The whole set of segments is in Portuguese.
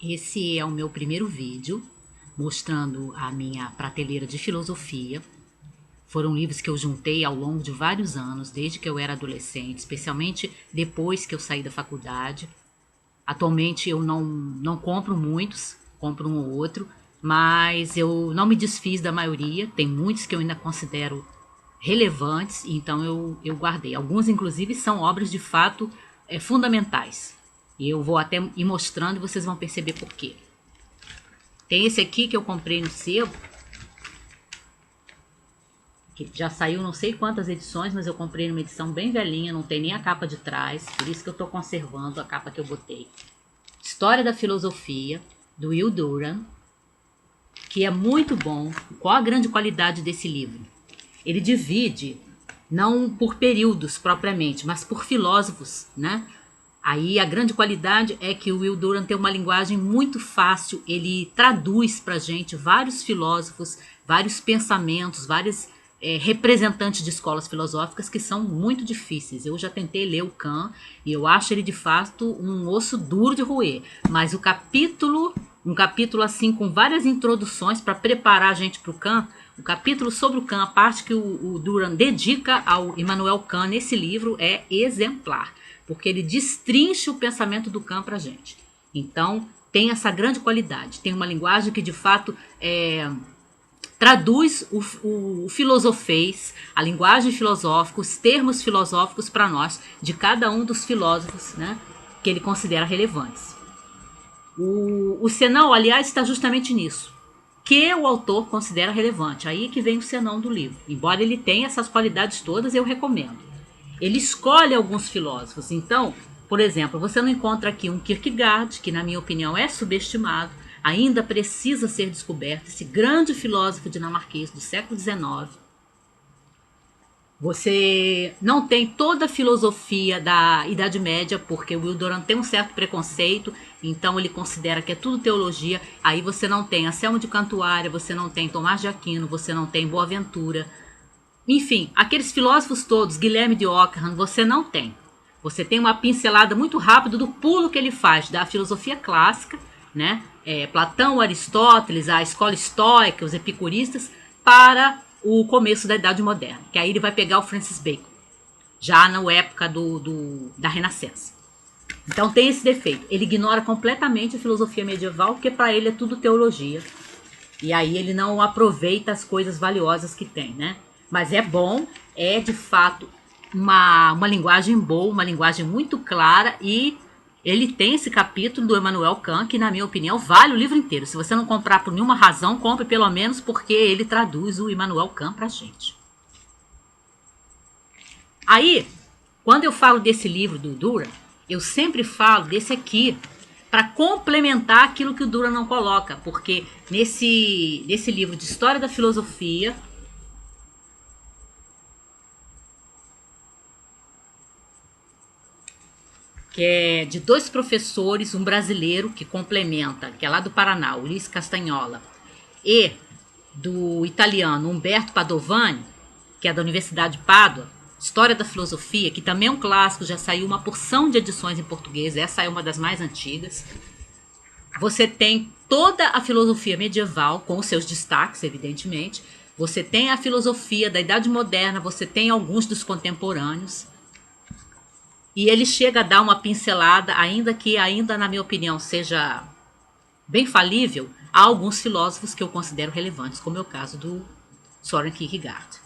Esse é o meu primeiro vídeo mostrando a minha prateleira de filosofia. Foram livros que eu juntei ao longo de vários anos, desde que eu era adolescente, especialmente depois que eu saí da faculdade. Atualmente eu não compro muitos, compro um ou outro, mas eu não me desfiz da maioria. Tem muitos que eu ainda considero relevantes, então eu guardei. Alguns, inclusive, são obras de fato fundamentais. E eu vou até ir mostrando e vocês vão perceber por quê. Tem esse aqui que eu comprei no sebo, que já saiu não sei quantas edições, mas eu comprei numa edição bem velhinha, não tem nem a capa de trás, por isso que eu estou conservando a capa que eu botei. História da Filosofia, do Will Durant, que é muito bom. Qual a grande qualidade desse livro? Ele divide, não por períodos propriamente, mas por filósofos, né? Aí a grande qualidade é que o Will Durant tem uma linguagem muito fácil, ele traduz para a gente vários filósofos, vários pensamentos, vários representantes de escolas filosóficas que são muito difíceis. Eu já tentei ler o Kant e eu acho ele de fato um osso duro de roer, mas um capítulo assim com várias introduções para preparar a gente para o Kant, o capítulo sobre o Kant, a parte que o Durant dedica ao Immanuel Kant nesse livro é exemplar, porque ele destrincha o pensamento do Kant para a gente. Então, tem essa grande qualidade. Tem uma linguagem que, de fato, traduz o filosofês, a linguagem filosófica, os termos filosóficos para nós, de cada um dos filósofos, né, que ele considera relevantes. O senão, aliás, está justamente nisso, que o autor considera relevante. Aí que vem o senão do livro. Embora ele tenha essas qualidades todas, eu recomendo. Ele escolhe alguns filósofos. Então, por exemplo, você não encontra aqui um Kierkegaard, que na minha opinião é subestimado, ainda precisa ser descoberto, esse grande filósofo dinamarquês do século XIX. Você não tem toda a filosofia da Idade Média, porque o Will Durant tem um certo preconceito, então ele considera que é tudo teologia. Aí você não tem Anselmo de Cantuária, você não tem Tomás de Aquino, você não tem Boaventura. Enfim, aqueles filósofos todos, Guilherme de Ockham, você não tem. Você tem uma pincelada muito rápida do pulo que ele faz da filosofia clássica, né? Platão, Aristóteles, a escola estoica, os epicuristas, para o começo da Idade Moderna, que aí ele vai pegar o Francis Bacon, já na época da Renascença. Então tem esse defeito, ele ignora completamente a filosofia medieval, porque para ele é tudo teologia, e aí ele não aproveita as coisas valiosas que tem, né? Mas é bom, é de fato uma linguagem boa, uma linguagem muito clara, e ele tem esse capítulo do Immanuel Kant, que na minha opinião vale o livro inteiro. Se você não comprar por nenhuma razão, compre pelo menos porque ele traduz o Immanuel Kant pra gente. Aí, quando eu falo desse livro do Durant, eu sempre falo desse aqui, para complementar aquilo que o Durant não coloca, porque nesse livro de História da Filosofia, que é de dois professores, um brasileiro que complementa, que é lá do Paraná, Ulisses Castanhola, e do italiano Umberto Padovani, que é da Universidade de Pádua, História da Filosofia, que também é um clássico, já saiu uma porção de edições em português, essa é uma das mais antigas. Você tem toda a filosofia medieval, com os seus destaques, evidentemente. Você tem a filosofia da Idade Moderna, você tem alguns dos contemporâneos. E ele chega a dar uma pincelada, ainda na minha opinião seja bem falível, a alguns filósofos que eu considero relevantes, como é o caso do Søren Kierkegaard.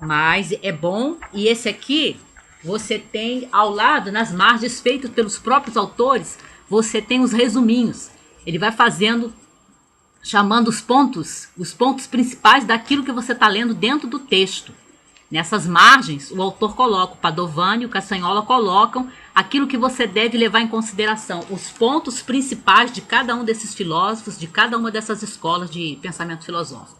Mas é bom, e esse aqui você tem ao lado, nas margens feitas pelos próprios autores, você tem os resuminhos. Ele vai fazendo, chamando os pontos principais daquilo que você está lendo dentro do texto. Nessas margens, o autor coloca, o Padovani e o Castanhola colocam aquilo que você deve levar em consideração, os pontos principais de cada um desses filósofos, de cada uma dessas escolas de pensamento filosófico.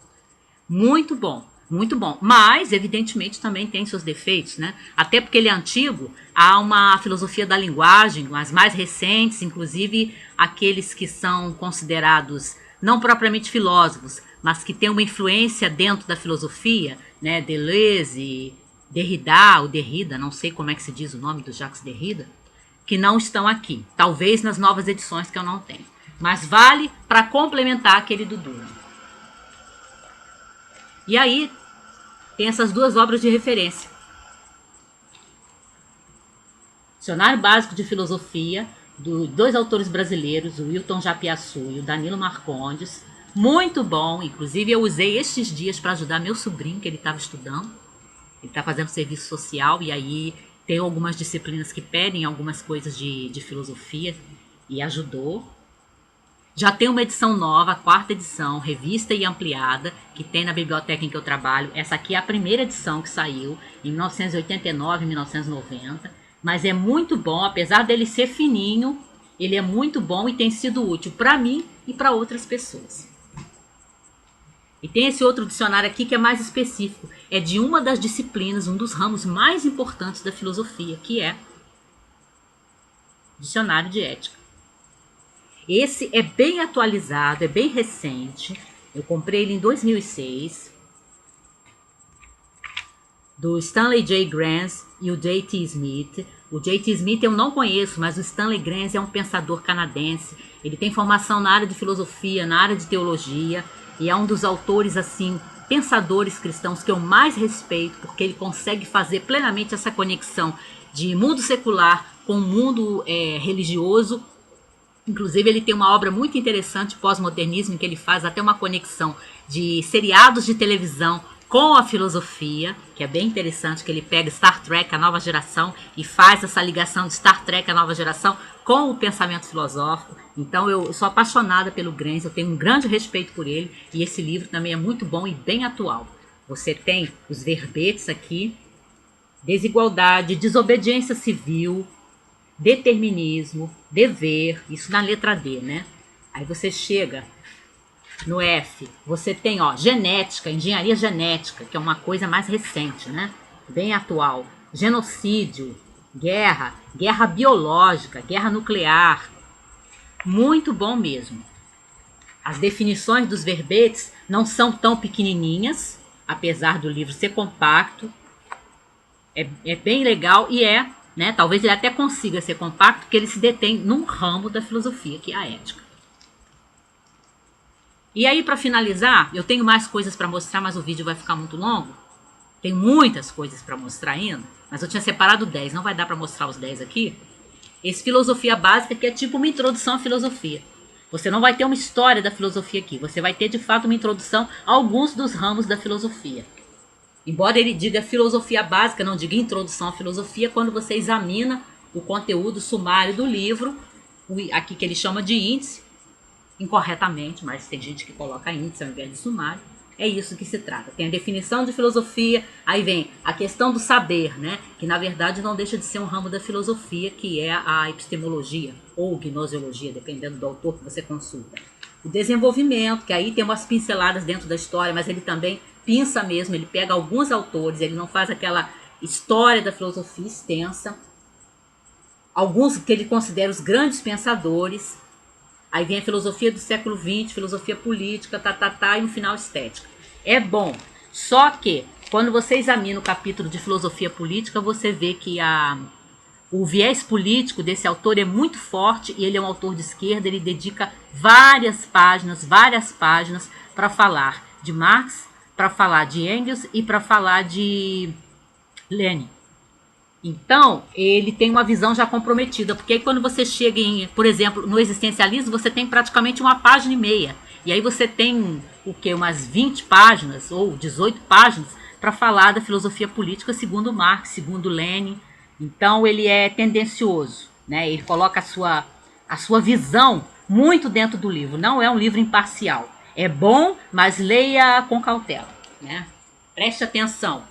Muito bom, muito bom. Mas, evidentemente, também tem seus defeitos, né? Até porque ele é antigo, há uma filosofia da linguagem, as mais recentes, inclusive aqueles que são considerados não propriamente filósofos, mas que têm uma influência dentro da filosofia, né? Deleuze, Derrida, ou Derrida, não sei como é que se diz o nome do Jacques Derrida, que não estão aqui. Talvez nas novas edições que eu não tenho. Mas vale para complementar aquele do Durham. E aí, tem essas duas obras de referência. Dicionário Básico de Filosofia, dois autores brasileiros, o Wilton Japiaçu e o Danilo Marcondes. Muito bom, inclusive eu usei estes dias para ajudar meu sobrinho, que ele estava estudando. Ele está fazendo serviço social e aí tem algumas disciplinas que pedem algumas coisas de filosofia e ajudou. Já tem uma edição nova, a 4ª edição, revista e ampliada, que tem na biblioteca em que eu trabalho. Essa aqui é a primeira edição que saiu, em 1989 e 1990. Mas é muito bom, apesar dele ser fininho, ele é muito bom e tem sido útil para mim e para outras pessoas. E tem esse outro dicionário aqui que é mais específico. É de uma das disciplinas, um dos ramos mais importantes da filosofia, que é Dicionário de Ética. Esse é bem atualizado, é bem recente. Eu comprei ele em 2006. Do Stanley J. Granz e o J.T. Smith. O J.T. Smith eu não conheço, mas o Stanley Granz é um pensador canadense. Ele tem formação na área de filosofia, na área de teologia, e é um dos autores, assim, pensadores cristãos que eu mais respeito, porque ele consegue fazer plenamente essa conexão de mundo secular com o mundo religioso. Inclusive, ele tem uma obra muito interessante, Pós-Modernismo, em que ele faz até uma conexão de seriados de televisão com a filosofia, que é bem interessante, que ele pega Star Trek, a nova geração, e faz essa ligação de Star Trek, a nova geração, com o pensamento filosófico. Então, eu sou apaixonada pelo Granz, eu tenho um grande respeito por ele, e esse livro também é muito bom e bem atual. Você tem os verbetes aqui, desigualdade, desobediência civil, determinismo, dever, isso na letra D, né? Aí você chega no F, você tem, ó, genética, engenharia genética, que é uma coisa mais recente, né? Bem atual. Genocídio, guerra, guerra biológica, guerra nuclear. Muito bom mesmo. As definições dos verbetes não são tão pequenininhas, apesar do livro ser compacto. É bem legal e né, talvez ele até consiga ser compacto, porque ele se detém num ramo da filosofia, que é a ética. E aí, para finalizar, eu tenho mais coisas para mostrar, mas o vídeo vai ficar muito longo. Tem muitas coisas para mostrar ainda, mas eu tinha separado 10, não vai dar para mostrar os 10 aqui. Esse Filosofia Básica, que é tipo uma introdução à filosofia. Você não vai ter uma história da filosofia aqui, você vai ter de fato uma introdução a alguns dos ramos da filosofia. Embora ele diga filosofia básica, não diga introdução à filosofia, quando você examina o conteúdo sumário do livro, aqui que ele chama de índice, incorretamente, mas tem gente que coloca índice ao invés de sumário, é isso que se trata. Tem a definição de filosofia, aí vem a questão do saber, né? Que na verdade não deixa de ser um ramo da filosofia, que é a epistemologia ou gnoseologia, dependendo do autor que você consulta. O desenvolvimento, que aí tem umas pinceladas dentro da história, mas ele também pinça mesmo, ele pega alguns autores, ele não faz aquela história da filosofia extensa, alguns que ele considera os grandes pensadores. Aí vem a filosofia do século XX, filosofia política, e no final estética. É bom, só que quando você examina o capítulo de filosofia política, você vê que o viés político desse autor é muito forte, e ele é um autor de esquerda, ele dedica várias páginas para falar de Marx, para falar de Engels e para falar de Lenin. Então, ele tem uma visão já comprometida, porque aí quando você chega por exemplo, no existencialismo, você tem praticamente 1,5 páginas. E aí você tem, umas 20 páginas ou 18 páginas para falar da filosofia política segundo Marx, segundo Lenin. Então, ele é tendencioso, né? Ele coloca a sua visão muito dentro do livro. Não é um livro imparcial. É bom, mas leia com cautela, né? Preste atenção.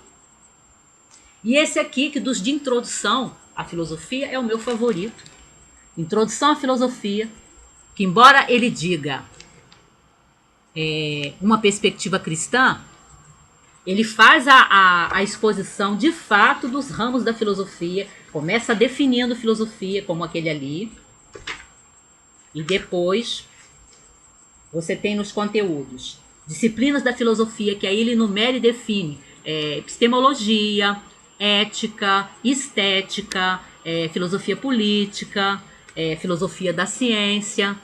E esse aqui, que dos de introdução à filosofia, é o meu favorito. Introdução à filosofia, que embora ele diga uma perspectiva cristã, ele faz a exposição de fato dos ramos da filosofia, começa definindo filosofia como aquele ali, e depois você tem nos conteúdos disciplinas da filosofia, que aí ele enumera e define epistemologia, ética, estética, filosofia política, filosofia da ciência.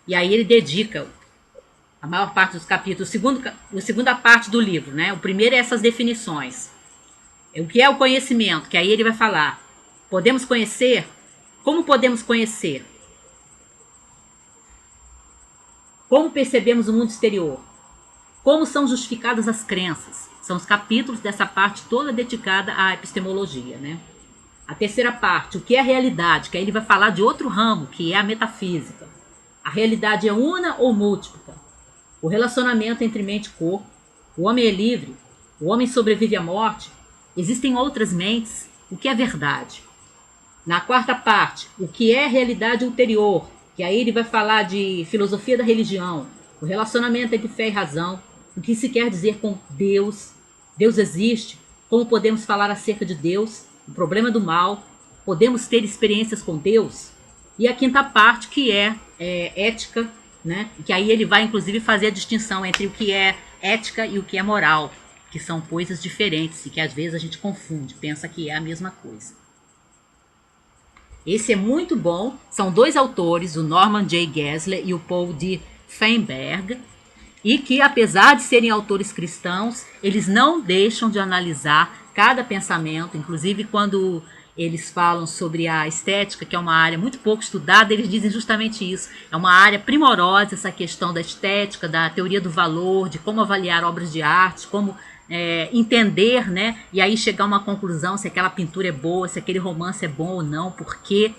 E aí ele dedica a maior parte dos capítulos, a segunda parte do livro, né? O primeiro é essas definições. O que é o conhecimento? Que aí ele vai falar. Podemos conhecer? Como podemos conhecer? Como percebemos o mundo exterior? Como são justificadas as crenças? São os capítulos dessa parte toda dedicada à epistemologia, né? A terceira parte, o que é a realidade? Que aí ele vai falar de outro ramo, que é a metafísica. A realidade é una ou múltipla? O relacionamento entre mente e corpo? O homem é livre? O homem sobrevive à morte? Existem outras mentes? O que é verdade? Na quarta parte, o que é realidade ulterior? Que aí ele vai falar de filosofia da religião, o relacionamento entre fé e razão, o que se quer dizer com Deus, Deus existe, como podemos falar acerca de Deus, o problema do mal, podemos ter experiências com Deus. E a quinta parte, que é ética, né? Que aí ele vai inclusive fazer a distinção entre o que é ética e o que é moral, que são coisas diferentes e que às vezes a gente confunde, pensa que é a mesma coisa. Esse é muito bom, são dois autores, o Norman J. Geisler e o Paul D. Feinberg, e que apesar de serem autores cristãos, eles não deixam de analisar cada pensamento, inclusive quando eles falam sobre a estética, que é uma área muito pouco estudada, eles dizem justamente isso. É uma área primorosa essa questão da estética, da teoria do valor, de como avaliar obras de arte, como entender, né? E aí chegar a uma conclusão se aquela pintura é boa, se aquele romance é bom ou não, por quê.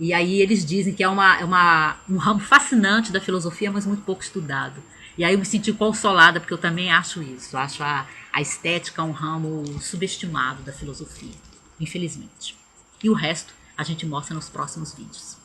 E aí eles dizem que é um ramo fascinante da filosofia, mas muito pouco estudado. E aí eu me senti consolada, porque eu também acho isso. Eu acho a estética um ramo subestimado da filosofia, infelizmente. E o resto a gente mostra nos próximos vídeos.